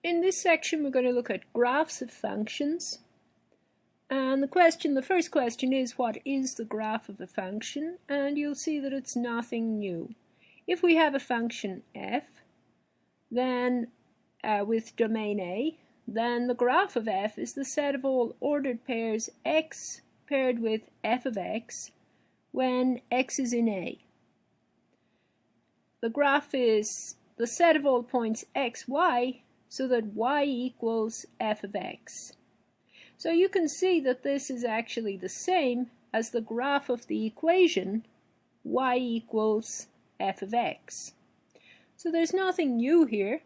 In this section we're going to look at graphs of functions, and the first question is, what is the graph of a function? And you'll see that it's nothing new. If we have a function f, then with domain A, then the graph of f is the set of all ordered pairs x paired with f of x when x is in A. The graph is the set of all points x, y, so that y equals f of x. So you can see that this is actually the same as the graph of the equation y equals f of x. So there's nothing new here.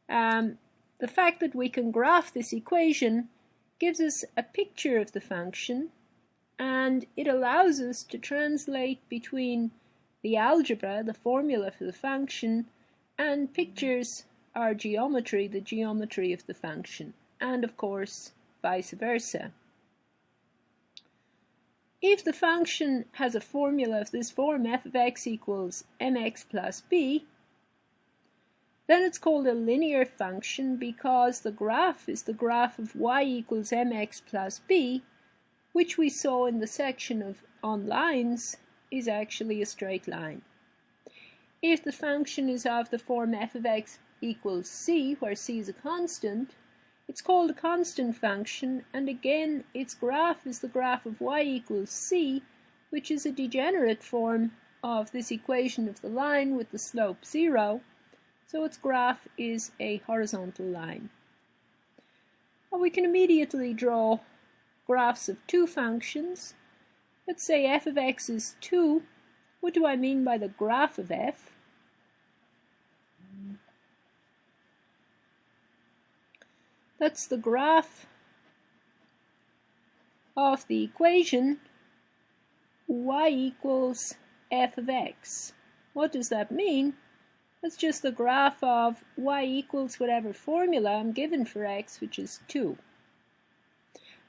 The fact that we can graph this equation gives us a picture of the function, and it allows us to translate between the algebra, the formula for the function, and pictures our geometry, the geometry of the function, and of course vice versa. If the function has a formula of this form, f of x equals mx plus b, then it's called a linear function because the graph is the graph of y equals mx plus b, which we saw in the section on lines is actually a straight line. If the function is of the form f of x equals c, where c is a constant, it's called a constant function, and again its graph is the graph of y equals c, which is a degenerate form of this equation of the line with the slope 0, so its graph is a horizontal line. Well, we can immediately draw graphs of two functions. Let's say f of x is 2. What do I mean by the graph of f? That's the graph of the equation y equals f of x. What does that mean? That's just the graph of y equals whatever formula I'm given for x, which is 2.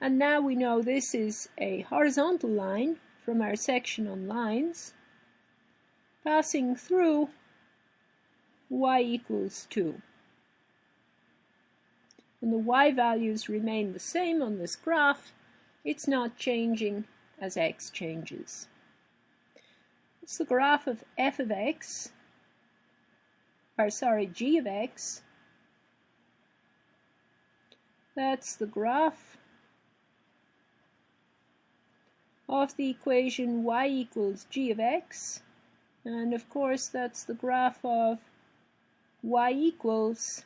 And now we know this is a horizontal line from our section on lines, passing through y equals 2. When the y values remain the same on this graph, it's not changing as x changes. It's the graph of f of x, g of x. That's the graph of the equation y equals g of x, and of course that's the graph of y equals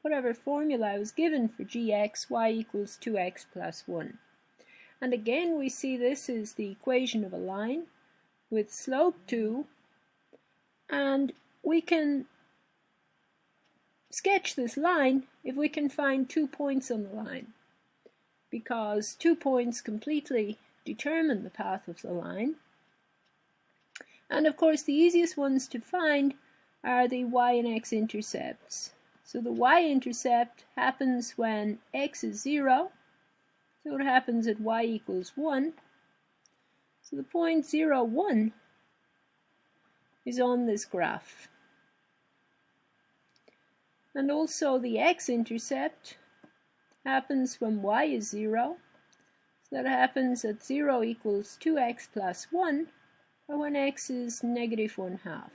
whatever formula I was given for gx, y equals 2x plus 1. And again we see this is the equation of a line with slope 2, and we can sketch this line if we can find 2 points on the line, because 2 points completely determine the path of the line. And of course the easiest ones to find are the y and x intercepts. So the y-intercept happens when x is 0, so it happens at y equals 1. So the point 0, 1 is on this graph. And also the x-intercept happens when y is 0, so that happens at 0 equals 2x plus 1, or when x is negative 1/2.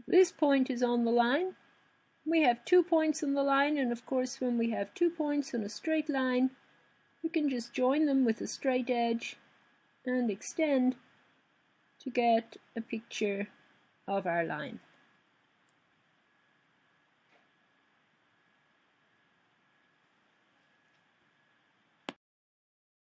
This point is on the line. We have 2 points on the line, and of course when we have 2 points on a straight line, we can just join them with a straight edge and extend to get a picture of our line.